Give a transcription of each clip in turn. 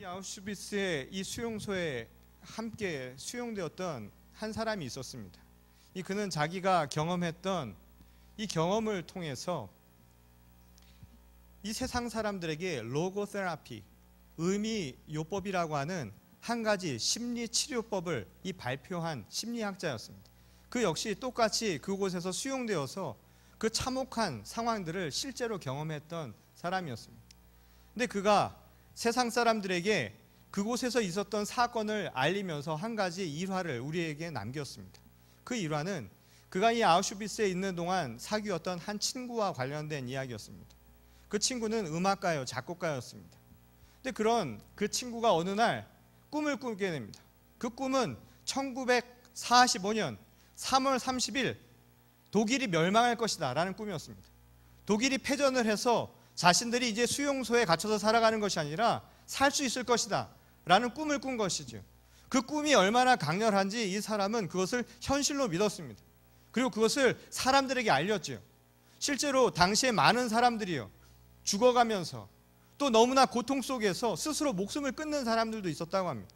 이 아우슈비츠의 이 수용소에 함께 수용되었던 한 사람이 있었습니다. 그는 자기가 경험했던 이 경험을 통해서 이 세상 사람들에게 로고테라피, 의미요법이라고 하는 한 가지 심리치료법을 발표한 심리학자였습니다. 그 역시 똑같이 그곳에서 수용되어서 그 참혹한 상황들을 실제로 경험했던 사람이었습니다. 근데 그가 세상 사람들에게 그곳에서 있었던 사건을 알리면서 한 가지 일화를 우리에게 남겼습니다. 그 일화는 그가 이 아우슈비츠에 있는 동안 사귀었던 한 친구와 관련된 이야기였습니다. 그 친구는 음악가요, 작곡가였습니다. 근데 그런 그 친구가 어느 날 꿈을 꾸게 됩니다. 그 꿈은 1945년 3월 30일 독일이 멸망할 것이다 라는 꿈이었습니다. 독일이 패전을 해서 자신들이 이제 수용소에 갇혀서 살아가는 것이 아니라 살 수 있을 것이다 라는 꿈을 꾼 것이죠. 그 꿈이 얼마나 강렬한지 이 사람은 그것을 현실로 믿었습니다. 그리고 그것을 사람들에게 알렸죠. 실제로 당시에 많은 사람들이요, 죽어가면서 또 너무나 고통 속에서 스스로 목숨을 끊는 사람들도 있었다고 합니다.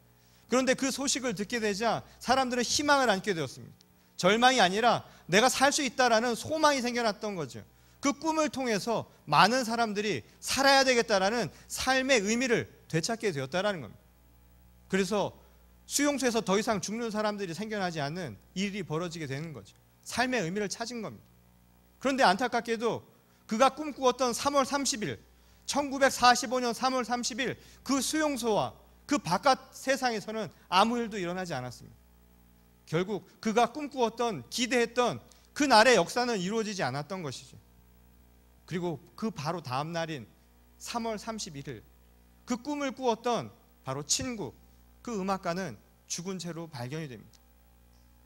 그런데 그 소식을 듣게 되자 사람들은 희망을 안게 되었습니다. 절망이 아니라 내가 살 수 있다라는 소망이 생겨났던 거죠. 그 꿈을 통해서 많은 사람들이 살아야 되겠다라는 삶의 의미를 되찾게 되었다라는 겁니다. 그래서 수용소에서 더 이상 죽는 사람들이 생겨나지 않는 일이 벌어지게 되는 거죠. 삶의 의미를 찾은 겁니다. 그런데 안타깝게도 그가 꿈꾸었던 3월 30일, 1945년 3월 30일 그 수용소와 그 바깥 세상에서는 아무 일도 일어나지 않았습니다. 결국 그가 꿈꾸었던, 기대했던 그 날의 역사는 이루어지지 않았던 것이죠. 그리고 그 바로 다음 날인 3월 31일 그 꿈을 꾸었던 바로 친구, 그 음악가는 죽은 채로 발견이 됩니다.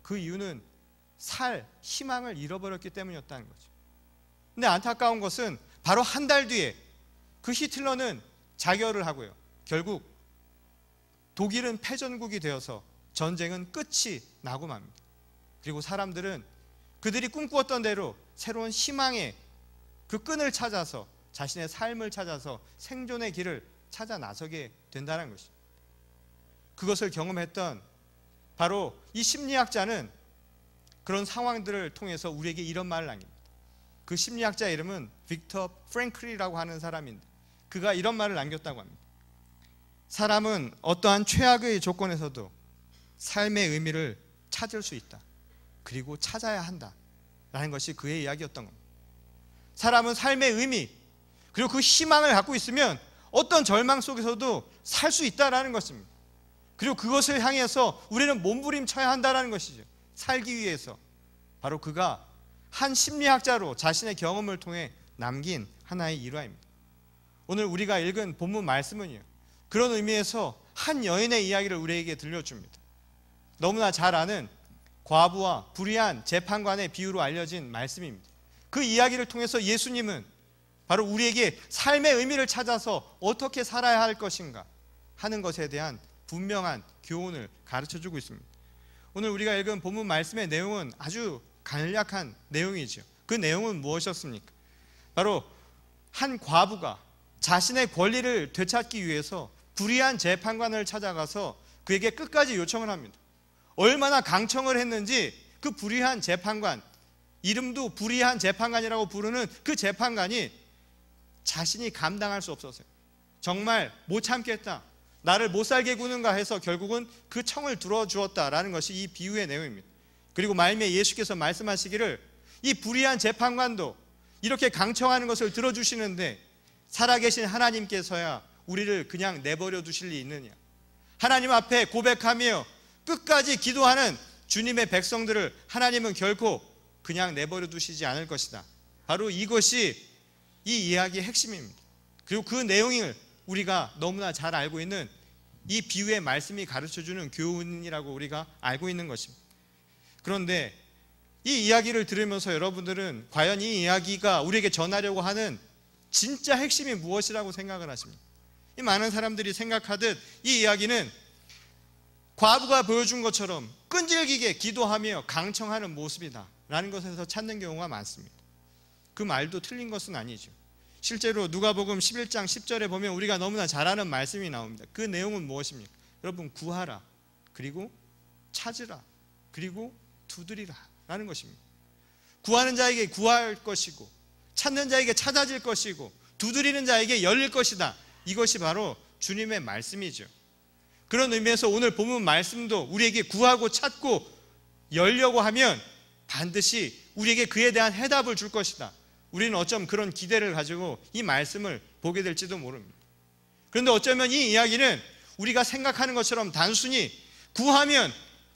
그 이유는 살 희망을 잃어버렸기 때문이었다는 거죠. 근데 안타까운 것은 바로 한 달 뒤에 그 히틀러는 자결을 하고요, 결국 독일은 패전국이 되어서 전쟁은 끝이 나고 맙니다. 그리고 사람들은 그들이 꿈꾸었던 대로 새로운 희망의 그 끈을 찾아서 자신의 삶을 찾아서 생존의 길을 찾아 나서게 된다는 것이죠. 그것을 경험했던 바로 이 심리학자는 그런 상황들을 통해서 우리에게 이런 말을 남깁니다. 그 심리학자의 이름은 빅터 프랭클이라고 하는 사람인데 그가 이런 말을 남겼다고 합니다. 사람은 어떠한 최악의 조건에서도 삶의 의미를 찾을 수 있다. 그리고 찾아야 한다. 라는 것이 그의 이야기였던 겁니다. 사람은 삶의 의미, 그리고 그 희망을 갖고 있으면 어떤 절망 속에서도 살 수 있다라는 것입니다. 그리고 그것을 향해서 우리는 몸부림쳐야 한다는 것이죠. 살기 위해서. 바로 그가 한 심리학자로 자신의 경험을 통해 남긴 하나의 일화입니다. 오늘 우리가 읽은 본문 말씀은요, 그런 의미에서 한 여인의 이야기를 우리에게 들려줍니다. 너무나 잘 아는 과부와 불의한 재판관의 비유로 알려진 말씀입니다. 그 이야기를 통해서 예수님은 바로 우리에게 삶의 의미를 찾아서 어떻게 살아야 할 것인가 하는 것에 대한 분명한 교훈을 가르쳐주고 있습니다. 오늘 우리가 읽은 본문 말씀의 내용은 아주 간략한 내용이죠. 그 내용은 무엇이었습니까? 바로 한 과부가 자신의 권리를 되찾기 위해서 불의한 재판관을 찾아가서 그에게 끝까지 요청을 합니다. 얼마나 강청을 했는지 그 불의한 재판관, 이름도 불의한 재판관이라고 부르는 그 재판관이 자신이 감당할 수 없었어요. 정말 못 참겠다, 나를 못 살게 구는가 해서 결국은 그 청을 들어주었다라는 것이 이 비유의 내용입니다. 그리고 말미에 예수께서 말씀하시기를 이 불의한 재판관도 이렇게 강청하는 것을 들어주시는데 살아계신 하나님께서야 우리를 그냥 내버려 두실 리 있느냐. 하나님 앞에 고백하며 끝까지 기도하는 주님의 백성들을 하나님은 결코 그냥 내버려 두시지 않을 것이다. 바로 이것이 이 이야기의 핵심입니다. 그리고 그 내용을 우리가 너무나 잘 알고 있는 이 비유의 말씀이 가르쳐주는 교훈이라고 우리가 알고 있는 것입니다. 그런데 이 이야기를 들으면서 여러분들은 과연 이 이야기가 우리에게 전하려고 하는 진짜 핵심이 무엇이라고 생각을 하십니까? 이 많은 사람들이 생각하듯 이 이야기는 과부가 보여준 것처럼 끈질기게 기도하며 강청하는 모습이다 라는 것에서 찾는 경우가 많습니다. 그 말도 틀린 것은 아니죠. 실제로 누가복음 11장 10절에 보면 우리가 너무나 잘 아는 말씀이 나옵니다. 그 내용은 무엇입니까? 여러분, 구하라, 그리고 찾으라, 그리고 두드리라 라는 것입니다. 구하는 자에게 구할 것이고, 찾는 자에게 찾아질 것이고, 두드리는 자에게 열릴 것이다. 이것이 바로 주님의 말씀이죠. 그런 의미에서 오늘 본문 말씀도 우리에게 구하고 찾고 열려고 하면 반드시 우리에게 그에 대한 해답을 줄 것이다. 우리는 어쩜 그런 기대를 가지고 이 말씀을 보게 될지도 모릅니다. 그런데 어쩌면 이 이야기는 우리가 생각하는 것처럼 단순히 구하면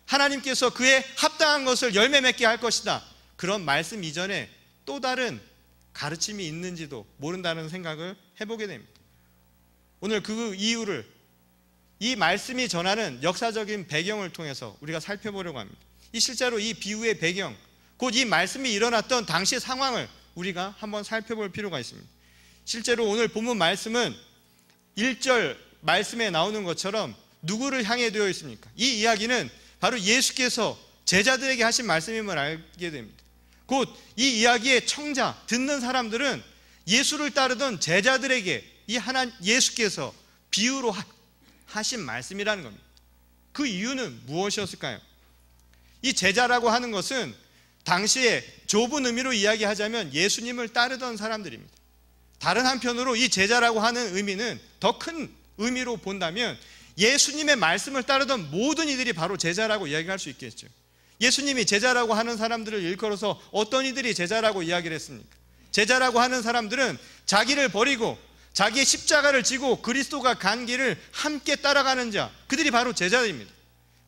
하나님께서 그에 합당한 것을 열매 맺게 할 것이다, 그런 말씀 이전에 또 다른 가르침이 있는지도 모른다는 생각을 해보게 됩니다. 오늘 그 이유를 이 말씀이 전하는 역사적인 배경을 통해서 우리가 살펴보려고 합니다. 실제로 이 비유의 배경, 곧 이 말씀이 일어났던 당시의 상황을 우리가 한번 살펴볼 필요가 있습니다. 실제로 오늘 본문 말씀은 1절 말씀에 나오는 것처럼 누구를 향해 되어 있습니까? 이 이야기는 바로 예수께서 제자들에게 하신 말씀임을 알게 됩니다. 곧 이 이야기의 청자, 듣는 사람들은 예수를 따르던 제자들에게 이 예수께서 비유로 하신 말씀이라는 겁니다. 그 이유는 무엇이었을까요? 이 제자라고 하는 것은 당시에 좁은 의미로 이야기하자면 예수님을 따르던 사람들입니다. 다른 한편으로 이 제자라고 하는 의미는 더 큰 의미로 본다면 예수님의 말씀을 따르던 모든 이들이 바로 제자라고 이야기할 수 있겠죠. 예수님이 제자라고 하는 사람들을 일컬어서 어떤 이들이 제자라고 이야기를 했습니까? 제자라고 하는 사람들은 자기를 버리고 자기의 십자가를 지고 그리스도가 간 길을 함께 따라가는 자, 그들이 바로 제자들입니다.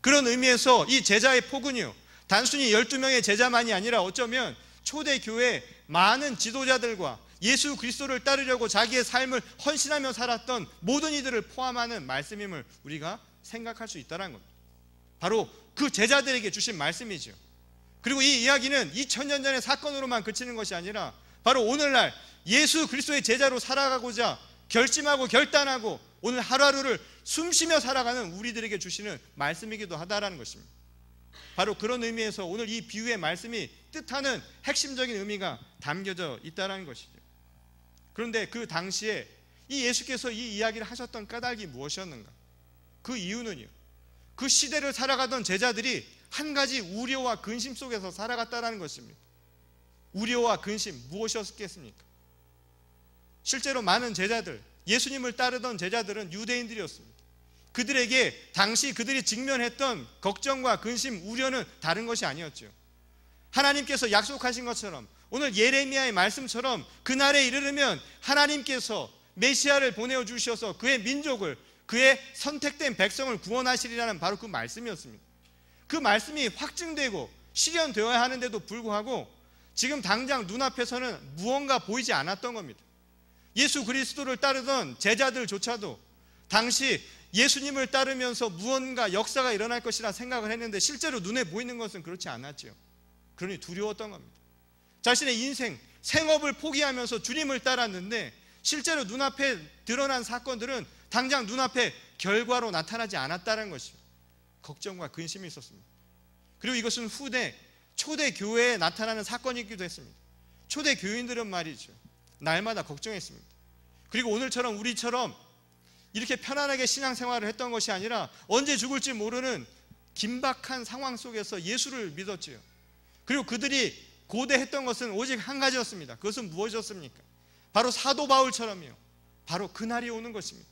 그런 의미에서 이 제자의 폭은요, 단순히 12명의 제자만이 아니라 어쩌면 초대교회 많은 지도자들과 예수 그리스도를 따르려고 자기의 삶을 헌신하며 살았던 모든 이들을 포함하는 말씀임을 우리가 생각할 수 있다는 겁니다. 바로 그 제자들에게 주신 말씀이죠. 그리고 이 이야기는 2000년 전의 사건으로만 그치는 것이 아니라 바로 오늘날 예수 그리스도의 제자로 살아가고자 결심하고 결단하고 오늘 하루하루를 숨쉬며 살아가는 우리들에게 주시는 말씀이기도 하다라는 것입니다. 바로 그런 의미에서 오늘 이 비유의 말씀이 뜻하는 핵심적인 의미가 담겨져 있다는 것이죠. 그런데 그 당시에 이 예수께서 이 이야기를 하셨던 까닭이 무엇이었는가? 그 이유는요, 그 시대를 살아가던 제자들이 한 가지 우려와 근심 속에서 살아갔다는 것입니다. 우려와 근심, 무엇이었겠습니까? 실제로 많은 제자들, 예수님을 따르던 제자들은 유대인들이었습니다. 그들에게 당시 그들이 직면했던 걱정과 근심, 우려는 다른 것이 아니었죠. 하나님께서 약속하신 것처럼 오늘 예레미야의 말씀처럼 그날에 이르르면 하나님께서 메시아를 보내어 주셔서 그의 민족을, 그의 선택된 백성을 구원하시리라는 바로 그 말씀이었습니다. 그 말씀이 확증되고 실현되어야 하는데도 불구하고 지금 당장 눈앞에서는 무언가 보이지 않았던 겁니다. 예수 그리스도를 따르던 제자들조차도 당시 예수님을 따르면서 무언가 역사가 일어날 것이라 생각을 했는데 실제로 눈에 보이는 것은 그렇지 않았죠. 그러니 두려웠던 겁니다. 자신의 인생, 생업을 포기하면서 주님을 따랐는데 실제로 눈앞에 드러난 사건들은 당장 눈앞에 결과로 나타나지 않았다는 것이죠. 걱정과 근심이 있었습니다. 그리고 이것은 후대 초대 교회에 나타나는 사건이기도 했습니다. 초대 교인들은 말이죠, 날마다 걱정했습니다. 그리고 오늘처럼 우리처럼 이렇게 편안하게 신앙생활을 했던 것이 아니라 언제 죽을지 모르는 긴박한 상황 속에서 예수를 믿었지요. 그리고 그들이 고대했던 것은 오직 한 가지였습니다. 그것은 무엇이었습니까? 바로 사도 바울처럼요, 바로 그날이 오는 것입니다.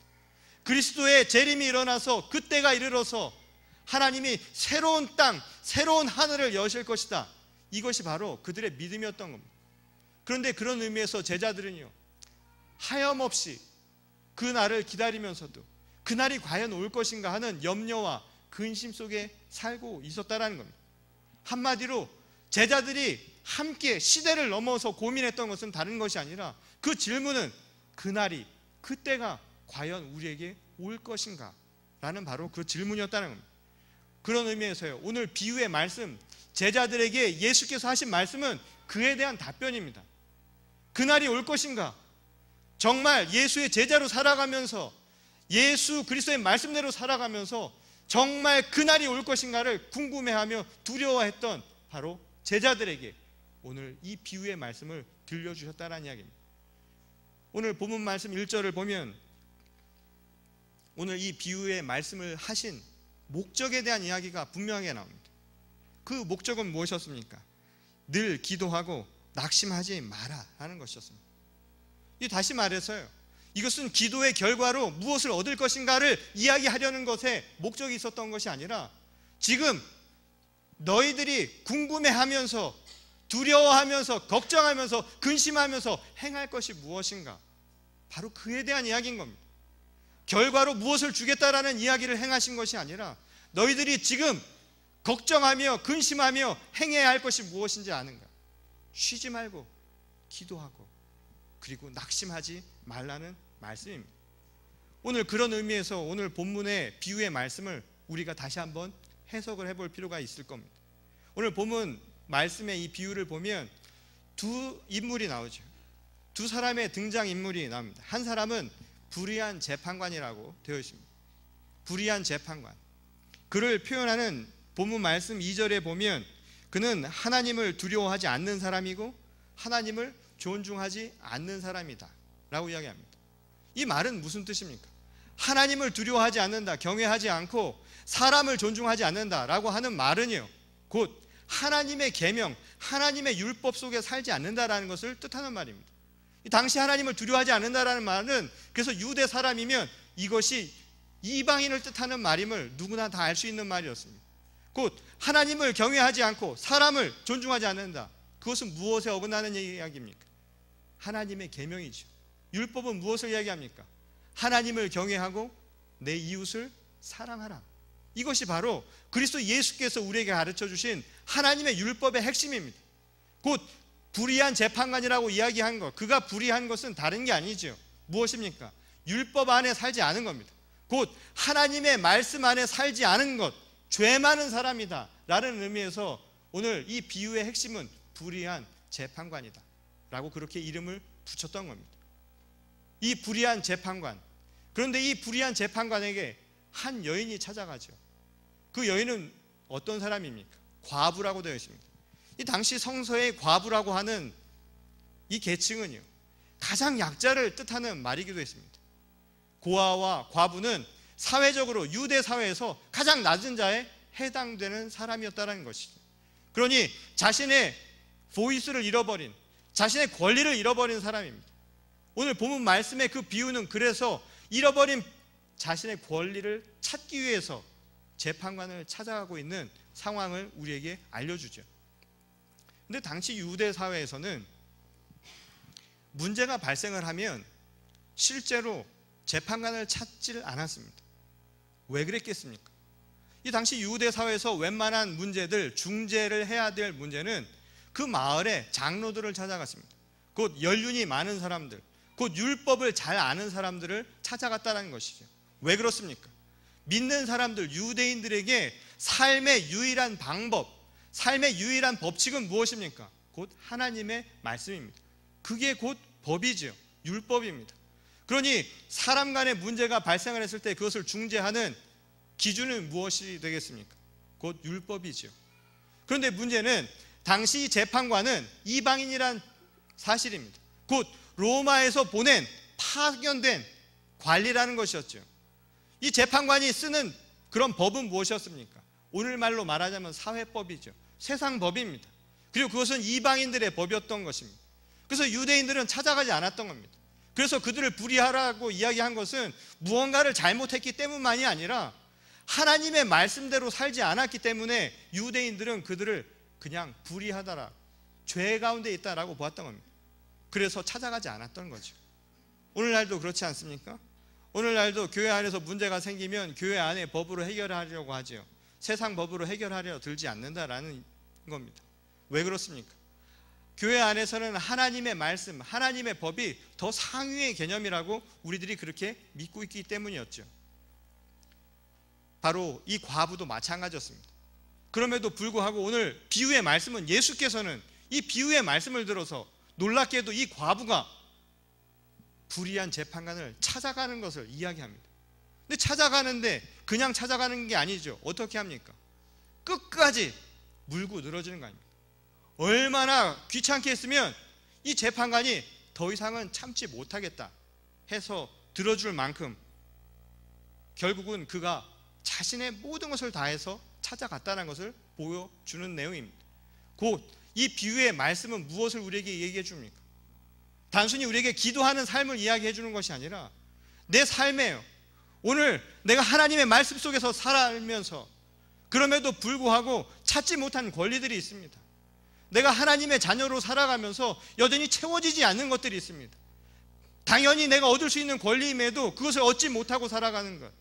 그리스도의 재림이 일어나서 그때가 이르러서 하나님이 새로운 땅, 새로운 하늘을 여실 것이다. 이것이 바로 그들의 믿음이었던 겁니다. 그런데 그런 의미에서 제자들은요, 하염없이 그 날을 기다리면서도 그날이 과연 올 것인가 하는 염려와 근심 속에 살고 있었다는 겁니다. 한마디로 제자들이 함께 시대를 넘어서 고민했던 것은 다른 것이 아니라 그 질문은 그날이, 그때가 과연 우리에게 올 것인가 라는 바로 그 질문이었다는 겁니다. 그런 의미에서요, 오늘 비유의 말씀, 제자들에게 예수께서 하신 말씀은 그에 대한 답변입니다. 그날이 올 것인가? 정말 예수의 제자로 살아가면서 예수 그리스도의 말씀대로 살아가면서 정말 그날이 올 것인가를 궁금해하며 두려워했던 바로 제자들에게 오늘 이 비유의 말씀을 들려주셨다는 이야기입니다. 오늘 본문 말씀 1절을 보면 오늘 이 비유의 말씀을 하신 목적에 대한 이야기가 분명하게 나옵니다. 그 목적은 무엇이었습니까? 늘 기도하고 낙심하지 마라 하는 것이었습니다. 다시 말해서요, 이것은 기도의 결과로 무엇을 얻을 것인가를 이야기하려는 것에 목적이 있었던 것이 아니라 지금 너희들이 궁금해하면서 두려워하면서 걱정하면서 근심하면서 행할 것이 무엇인가, 바로 그에 대한 이야기인 겁니다. 결과로 무엇을 주겠다라는 이야기를 행하신 것이 아니라 너희들이 지금 걱정하며 근심하며 행해야 할 것이 무엇인지 아는가, 쉬지 말고 기도하고 그리고 낙심하지 말라는 말씀입니다. 오늘 그런 의미에서 오늘 본문의 비유의 말씀을 우리가 다시 한번 해석을 해볼 필요가 있을 겁니다. 오늘 본문 말씀의 이 비유를 보면 두 인물이 나오죠. 두 사람의 등장인물이 나옵니다. 한 사람은 불의한 재판관이라고 되어 있습니다. 불의한 재판관, 그를 표현하는 본문 말씀 2절에 보면 그는 하나님을 두려워하지 않는 사람이고 하나님을 존중하지 않는 사람이다 라고 이야기합니다. 이 말은 무슨 뜻입니까? 하나님을 두려워하지 않는다, 경외하지 않고 사람을 존중하지 않는다 라고 하는 말은요, 곧 하나님의 계명, 하나님의 율법 속에 살지 않는다라는 것을 뜻하는 말입니다. 당시 하나님을 두려워하지 않는다라는 말은 그래서 유대 사람이면 이것이 이방인을 뜻하는 말임을 누구나 다 알 수 있는 말이었습니다. 곧 하나님을 경외하지 않고 사람을 존중하지 않는다, 그것은 무엇에 어긋나는 이야기입니까? 하나님의 계명이죠. 율법은 무엇을 이야기합니까? 하나님을 경외하고 내 이웃을 사랑하라. 이것이 바로 그리스도 예수께서 우리에게 가르쳐 주신 하나님의 율법의 핵심입니다. 곧 불의한 재판관이라고 이야기한 것, 그가 불의한 것은 다른 게 아니죠. 무엇입니까? 율법 안에 살지 않은 겁니다. 곧 하나님의 말씀 안에 살지 않은 것, 죄 많은 사람이다 라는 의미에서 오늘 이 비유의 핵심은 불의한 재판관이다 라고 그렇게 이름을 붙였던 겁니다. 이 불의한 재판관, 그런데 이 불의한 재판관에게 한 여인이 찾아가죠. 그 여인은 어떤 사람입니까? 과부라고 되어 있습니다. 이 당시 성서의 과부라고 하는 이 계층은요, 가장 약자를 뜻하는 말이기도 했습니다. 고아와 과부는 사회적으로 유대 사회에서 가장 낮은 자에 해당되는 사람이었다는 것이죠. 그러니 자신의 보이스를 잃어버린, 자신의 권리를 잃어버린 사람입니다. 오늘 본문 말씀의 그 비유는 그래서 잃어버린 자신의 권리를 찾기 위해서 재판관을 찾아가고 있는 상황을 우리에게 알려주죠. 근데 당시 유대 사회에서는 문제가 발생을 하면 실제로 재판관을 찾지를 않았습니다. 왜 그랬겠습니까? 이 당시 유대 사회에서 웬만한 문제들, 중재를 해야 될 문제는 그 마을의 장로들을 찾아갔습니다. 곧 연륜이 많은 사람들, 곧 율법을 잘 아는 사람들을 찾아갔다는 것이죠. 왜 그렇습니까? 믿는 사람들, 유대인들에게 삶의 유일한 방법, 삶의 유일한 법칙은 무엇입니까? 곧 하나님의 말씀입니다. 그게 곧 법이죠. 율법입니다. 그러니 사람 간의 문제가 발생을 했을 때 그것을 중재하는 기준은 무엇이 되겠습니까? 곧 율법이죠. 그런데 문제는 당시 재판관은 이방인이란 사실입니다. 곧 로마에서 보낸 파견된 관리라는 것이었죠. 이 재판관이 쓰는 그런 법은 무엇이었습니까? 오늘말로 말하자면 사회법이죠. 세상 법입니다. 그리고 그것은 이방인들의 법이었던 것입니다. 그래서 유대인들은 찾아가지 않았던 겁니다. 그래서 그들을 불의하라고 이야기한 것은 무언가를 잘못했기 때문만이 아니라 하나님의 말씀대로 살지 않았기 때문에 유대인들은 그들을 그냥 불의하다라, 죄 가운데 있다라고 보았던 겁니다. 그래서 찾아가지 않았던 거죠. 오늘날도 그렇지 않습니까? 오늘날도 교회 안에서 문제가 생기면 교회 안에 법으로 해결하려고 하죠. 세상 법으로 해결하려 들지 않는다라는 겁니다. 왜 그렇습니까? 교회 안에서는 하나님의 말씀, 하나님의 법이 더 상위의 개념이라고 우리들이 그렇게 믿고 있기 때문이었죠. 바로 이 과부도 마찬가지였습니다. 그럼에도 불구하고 오늘 비유의 말씀은 예수께서는 이 비유의 말씀을 들어서 놀랍게도 이 과부가 불의한 재판관을 찾아가는 것을 이야기합니다. 근데 찾아가는데 그냥 찾아가는 게 아니죠. 어떻게 합니까? 끝까지 물고 늘어지는 거 아닙니까? 얼마나 귀찮게 했으면 이 재판관이 더 이상은 참지 못하겠다 해서 들어줄 만큼 결국은 그가 자신의 모든 것을 다해서 찾아갔다는 것을 보여주는 내용입니다. 곧 이 비유의 말씀은 무엇을 우리에게 얘기해 줍니까? 단순히 우리에게 기도하는 삶을 이야기해 주는 것이 아니라 내 삶에요, 오늘 내가 하나님의 말씀 속에서 살아가면서 그럼에도 불구하고 찾지 못한 권리들이 있습니다. 내가 하나님의 자녀로 살아가면서 여전히 채워지지 않는 것들이 있습니다. 당연히 내가 얻을 수 있는 권리임에도 그것을 얻지 못하고 살아가는 것,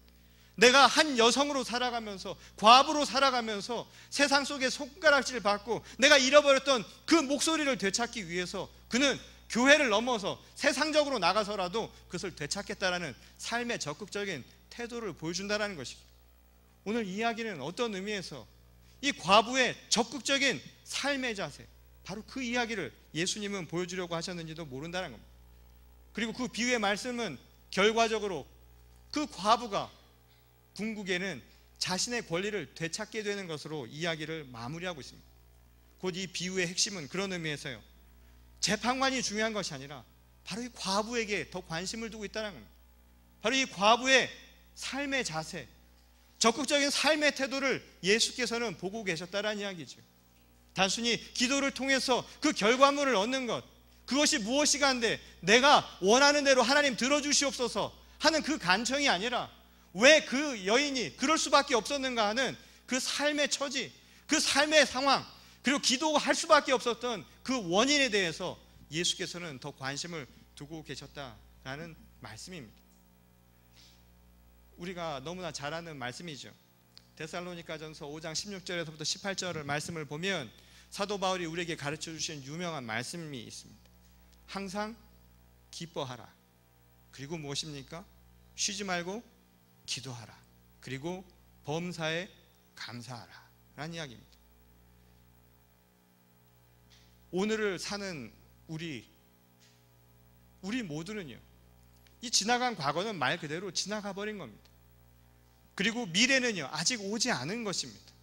내가 한 여성으로 살아가면서, 과부로 살아가면서 세상 속에 손가락질 받고 내가 잃어버렸던 그 목소리를 되찾기 위해서 그는 교회를 넘어서 세상적으로 나가서라도 그것을 되찾겠다라는 삶의 적극적인 태도를 보여준다는 것이죠. 오늘 이야기는 어떤 의미에서 이 과부의 적극적인 삶의 자세, 바로 그 이야기를 예수님은 보여주려고 하셨는지도 모른다는 겁니다. 그리고 그 비유의 말씀은 결과적으로 그 과부가 궁극에는 자신의 권리를 되찾게 되는 것으로 이야기를 마무리하고 있습니다. 곧 이 비유의 핵심은 그런 의미에서요, 재판관이 중요한 것이 아니라 바로 이 과부에게 더 관심을 두고 있다는 겁니다. 바로 이 과부의 삶의 자세, 적극적인 삶의 태도를 예수께서는 보고 계셨다는 이야기죠. 단순히 기도를 통해서 그 결과물을 얻는 것, 그것이 무엇이가 한데 내가 원하는 대로 하나님 들어주시옵소서 하는 그 간청이 아니라 왜 그 여인이 그럴 수밖에 없었는가 하는 그 삶의 처지, 그 삶의 상황, 그리고 기도할 수밖에 없었던 그 원인에 대해서 예수께서는 더 관심을 두고 계셨다라는 말씀입니다. 우리가 너무나 잘 아는 말씀이죠. 데살로니가전서 5장 16절에서부터 18절 말씀을 보면 사도 바울이 우리에게 가르쳐 주신 유명한 말씀이 있습니다. 항상 기뻐하라. 그리고 무엇입니까? 쉬지 말고 기도하라. 그리고 범사에 감사하라 라는 이야기입니다. 오늘을 사는 우리 모두는요, 이 지나간 과거는 말 그대로 지나가 버린 겁니다. 그리고 미래는요, 아직 오지 않은 것입니다.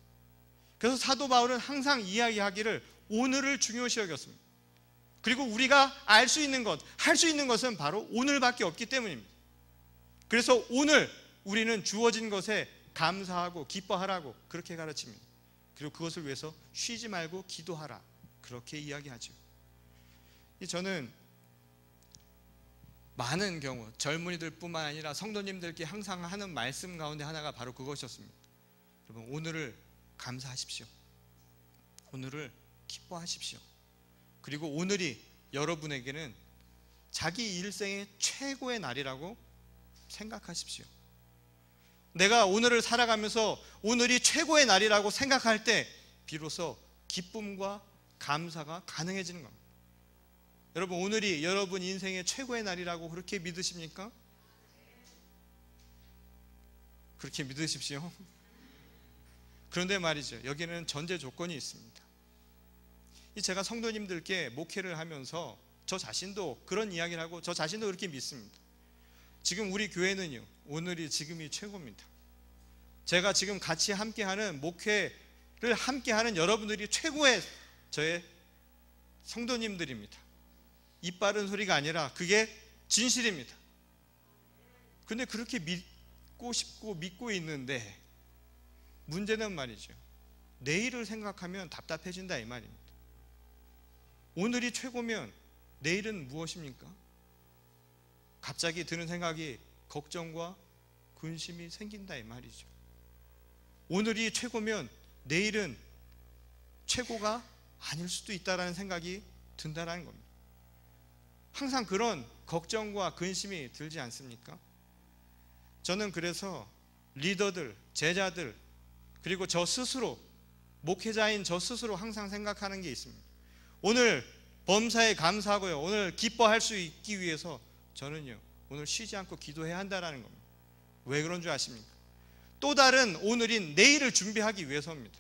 그래서 사도 바울은 항상 이야기하기를 오늘을 중요시 여겼습니다. 그리고 우리가 알 수 있는 것, 할 수 있는 것은 바로 오늘밖에 없기 때문입니다. 그래서 오늘 우리는 주어진 것에 감사하고 기뻐하라고 그렇게 가르칩니다. 그리고 그것을 위해서 쉬지 말고 기도하라, 그렇게 이야기하죠. 저는 많은 경우 젊은이들 뿐만 아니라 성도님들께 항상 하는 말씀 가운데 하나가 바로 그것이었습니다. 여러분, 오늘을 감사하십시오. 오늘을 기뻐하십시오. 그리고 오늘이 여러분에게는 자기 일생의 최고의 날이라고 생각하십시오. 내가 오늘을 살아가면서 오늘이 최고의 날이라고 생각할 때 비로소 기쁨과 감사가 가능해지는 겁니다. 여러분, 오늘이 여러분 인생의 최고의 날이라고 그렇게 믿으십니까? 그렇게 믿으십시오. 그런데 말이죠, 여기는 전제 조건이 있습니다. 제가 성도님들께 목회를 하면서 저 자신도 그런 이야기를 하고 저 자신도 그렇게 믿습니다. 지금 우리 교회는요, 오늘이 지금이 최고입니다. 제가 지금 같이 함께하는 목회를 함께하는 여러분들이 최고의 저의 성도님들입니다. 입 바른 소리가 아니라 그게 진실입니다. 근데 그렇게 믿고 싶고 믿고 있는데 문제는 말이죠, 내일을 생각하면 답답해진다 이 말입니다. 오늘이 최고면 내일은 무엇입니까? 갑자기 드는 생각이 걱정과 근심이 생긴다 이 말이죠. 오늘이 최고면 내일은 최고가 아닐 수도 있다라는 생각이 든다라는 겁니다. 항상 그런 걱정과 근심이 들지 않습니까? 저는 그래서 리더들, 제자들, 그리고 저 스스로, 목회자인 저 스스로 항상 생각하는 게 있습니다. 오늘 범사에 감사하고요, 오늘 기뻐할 수 있기 위해서 저는요, 오늘 쉬지 않고 기도해야 한다는 겁니다. 왜 그런 줄 아십니까? 또 다른 오늘인 내일을 준비하기 위해서입니다.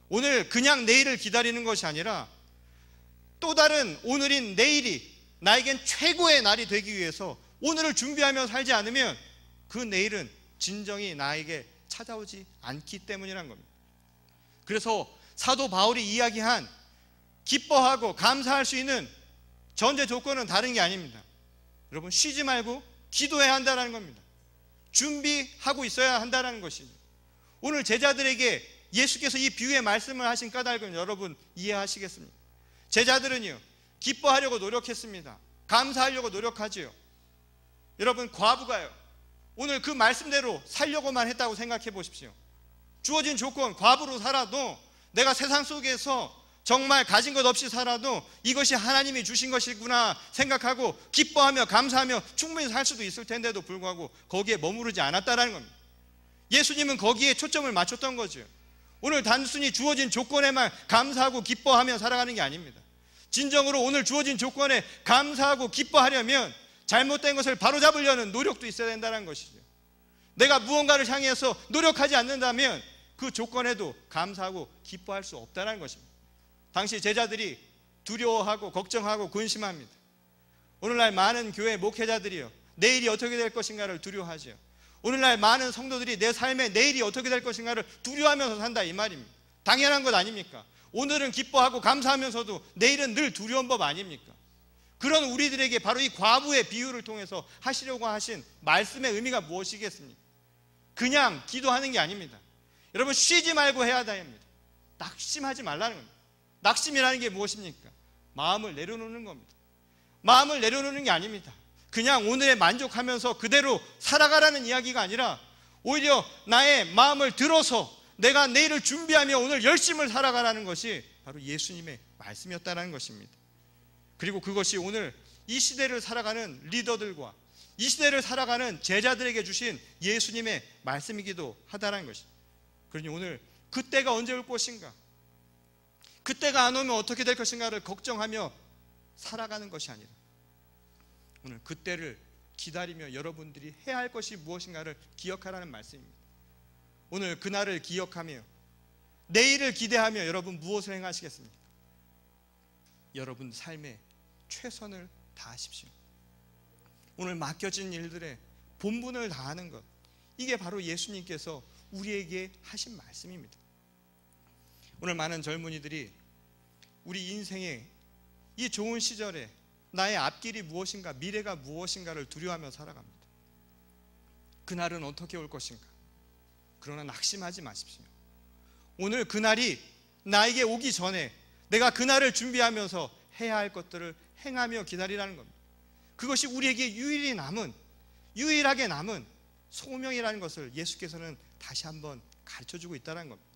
오늘 그냥 내일을 기다리는 것이 아니라 또 다른 오늘인 내일이 나에겐 최고의 날이 되기 위해서 오늘을 준비하며 살지 않으면 그 내일은 진정이 나에게 찾아오지 않기 때문이란 겁니다. 그래서 사도 바울이 이야기한 기뻐하고 감사할 수 있는 전제 조건은 다른 게 아닙니다. 여러분, 쉬지 말고 기도해야 한다는 겁니다. 준비하고 있어야 한다는 것이죠. 오늘 제자들에게 예수께서 이 비유의 말씀을 하신 까닭은 여러분 이해하시겠습니까? 제자들은요, 기뻐하려고 노력했습니다. 감사하려고 노력하지요. 여러분, 과부가요, 오늘 그 말씀대로 살려고만 했다고 생각해 보십시오. 주어진 조건, 과부로 살아도, 내가 세상 속에서 정말 가진 것 없이 살아도 이것이 하나님이 주신 것이구나 생각하고 기뻐하며 감사하며 충분히 살 수도 있을 텐데도 불구하고 거기에 머무르지 않았다는 겁니다. 예수님은 거기에 초점을 맞췄던 거죠. 오늘 단순히 주어진 조건에만 감사하고 기뻐하며 살아가는 게 아닙니다. 진정으로 오늘 주어진 조건에 감사하고 기뻐하려면 잘못된 것을 바로잡으려는 노력도 있어야 된다는 것이죠. 내가 무언가를 향해서 노력하지 않는다면 그 조건에도 감사하고 기뻐할 수 없다는 것입니다. 당시 제자들이 두려워하고 걱정하고 근심합니다. 오늘날 많은 교회 목회자들이요, 내일이 어떻게 될 것인가를 두려워하죠. 오늘날 많은 성도들이 내 삶의 내일이 어떻게 될 것인가를 두려워하면서 산다, 이 말입니다. 당연한 것 아닙니까? 오늘은 기뻐하고 감사하면서도 내일은 늘 두려운 법 아닙니까? 그런 우리들에게 바로 이 과부의 비유를 통해서 하시려고 하신 말씀의 의미가 무엇이겠습니까? 그냥 기도하는 게 아닙니다. 여러분, 쉬지 말고 해야 됩니다. 낙심하지 말라는 겁니다. 낙심이라는 게 무엇입니까? 마음을 내려놓는 겁니다. 마음을 내려놓는 게 아닙니다. 그냥 오늘에 만족하면서 그대로 살아가라는 이야기가 아니라 오히려 나의 마음을 들어서 내가 내일을 준비하며 오늘 열심을 살아가라는 것이 바로 예수님의 말씀이었다는 것입니다. 그리고 그것이 오늘 이 시대를 살아가는 리더들과 이 시대를 살아가는 제자들에게 주신 예수님의 말씀이기도 하다는 것입니다. 그러니 오늘 그때가 언제 올 것인가, 그때가 안 오면 어떻게 될 것인가를 걱정하며 살아가는 것이 아니라 오늘 그때를 기다리며 여러분들이 해야 할 것이 무엇인가를 기억하라는 말씀입니다. 오늘 그날을 기억하며 내일을 기대하며 여러분 무엇을 행하시겠습니까? 여러분 삶에 최선을 다하십시오. 오늘 맡겨진 일들에 본분을 다하는 것, 이게 바로 예수님께서 우리에게 하신 말씀입니다. 오늘 많은 젊은이들이 우리 인생의 이 좋은 시절에 나의 앞길이 무엇인가, 미래가 무엇인가를 두려워하며 살아갑니다. 그날은 어떻게 올 것인가? 그러나 낙심하지 마십시오. 오늘 그날이 나에게 오기 전에 내가 그날을 준비하면서 해야 할 것들을 행하며 기다리라는 겁니다. 그것이 우리에게 유일하게 남은 소명이라는 것을 예수께서는 다시 한번 가르쳐주고 있다는 겁니다.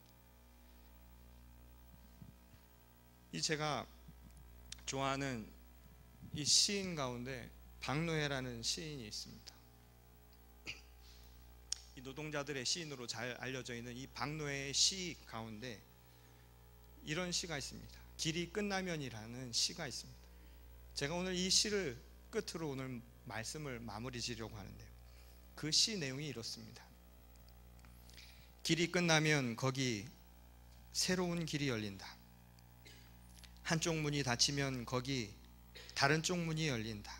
이 제가 좋아하는 이 시인 가운데 박노해라는 시인이 있습니다. 이 노동자들의 시인으로 잘 알려져 있는 이 박노해의 시 가운데 이런 시가 있습니다. 길이 끝나면이라는 시가 있습니다. 제가 오늘 이 시를 끝으로 오늘 말씀을 마무리 지려고 하는데요, 그 시 내용이 이렇습니다. 길이 끝나면 거기 새로운 길이 열린다. 한쪽 문이 닫히면 거기 다른 쪽 문이 열린다.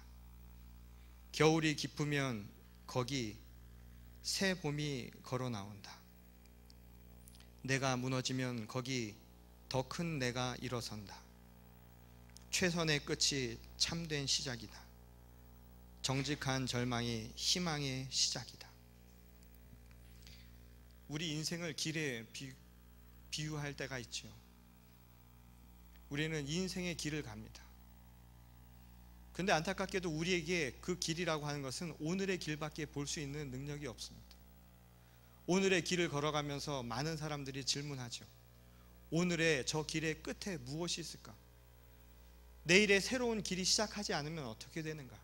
겨울이 깊으면 거기 새 봄이 걸어 나온다. 내가 무너지면 거기 더 큰 내가 일어선다. 최선의 끝이 참된 시작이다. 정직한 절망이 희망의 시작이다. 우리 인생을 길에 비유할 때가 있죠. 우리는 인생의 길을 갑니다. 근데 안타깝게도 우리에게 그 길이라고 하는 것은 오늘의 길밖에 볼 수 있는 능력이 없습니다. 오늘의 길을 걸어가면서 많은 사람들이 질문하죠. 오늘의 저 길의 끝에 무엇이 있을까? 내일의 새로운 길이 시작하지 않으면 어떻게 되는가?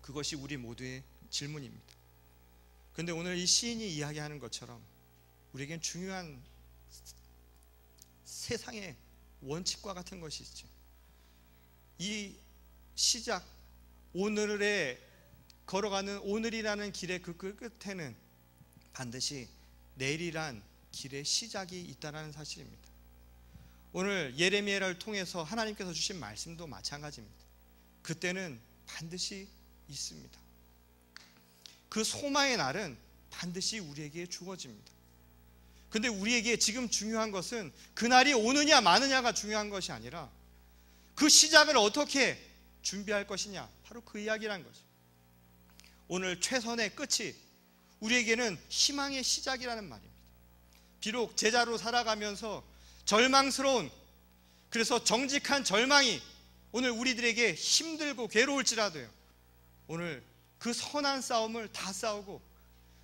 그것이 우리 모두의 질문입니다. 그런데 오늘 이 시인이 이야기하는 것처럼 우리에겐 중요한 세상의 원칙과 같은 것이 있죠. 이 시작, 오늘에 걸어가는 오늘이라는 길의 그 끝에는 반드시 내일이란 길의 시작이 있다는 사실입니다. 오늘 예레미야를 통해서 하나님께서 주신 말씀도 마찬가지입니다. 그때는 반드시 있습니다. 그 소망의 날은 반드시 우리에게 주어집니다. 근데 우리에게 지금 중요한 것은 그날이 오느냐 마느냐가 중요한 것이 아니라 그 시작을 어떻게 준비할 것이냐? 바로 그 이야기란 거죠. 오늘 최선의 끝이 우리에게는 희망의 시작이라는 말입니다. 비록 제자로 살아가면서 절망스러운, 그래서 정직한 절망이 오늘 우리들에게 힘들고 괴로울지라도요, 오늘 그 선한 싸움을 다 싸우고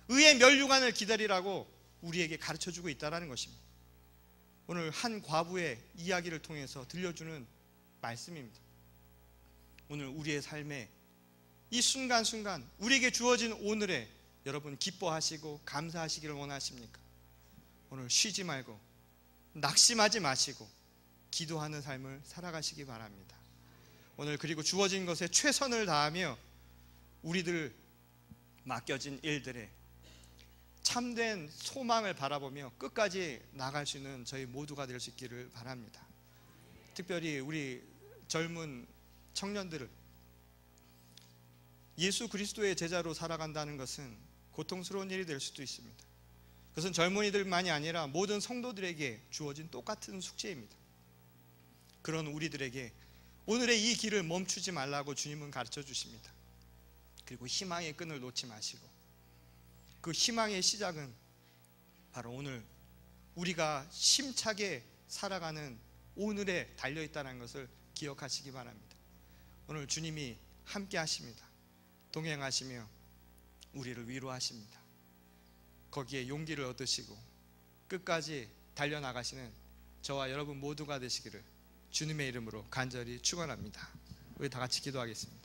의의 면류관을 기다리라고 우리에게 가르쳐주고 있다는 것입니다. 오늘 한 과부의 이야기를 통해서 들려주는 말씀입니다. 오늘 우리의 삶에 이 순간순간 우리에게 주어진 오늘에 여러분 기뻐하시고 감사하시기를 원하십니까? 오늘 쉬지 말고 낙심하지 마시고 기도하는 삶을 살아가시기 바랍니다. 오늘 그리고 주어진 것에 최선을 다하며 우리들 맡겨진 일들에 참된 소망을 바라보며 끝까지 나갈 수 있는 저희 모두가 될 수 있기를 바랍니다. 특별히 우리 젊은 청년들을 예수 그리스도의 제자로 살아간다는 것은 고통스러운 일이 될 수도 있습니다. 그것은 젊은이들만이 아니라 모든 성도들에게 주어진 똑같은 숙제입니다. 그런 우리들에게 오늘의 이 길을 멈추지 말라고 주님은 가르쳐 주십니다. 그리고 희망의 끈을 놓지 마시고 그 희망의 시작은 바로 오늘 우리가 힘차게 살아가는 오늘에 달려있다는 것을 기억하시기 바랍니다. 오늘 주님이 함께 하십니다. 동행하시며 우리를 위로하십니다. 거기에 용기를 얻으시고 끝까지 달려나가시는 저와 여러분 모두가 되시기를 주님의 이름으로 간절히 축원합니다. 우리 다 같이 기도하겠습니다.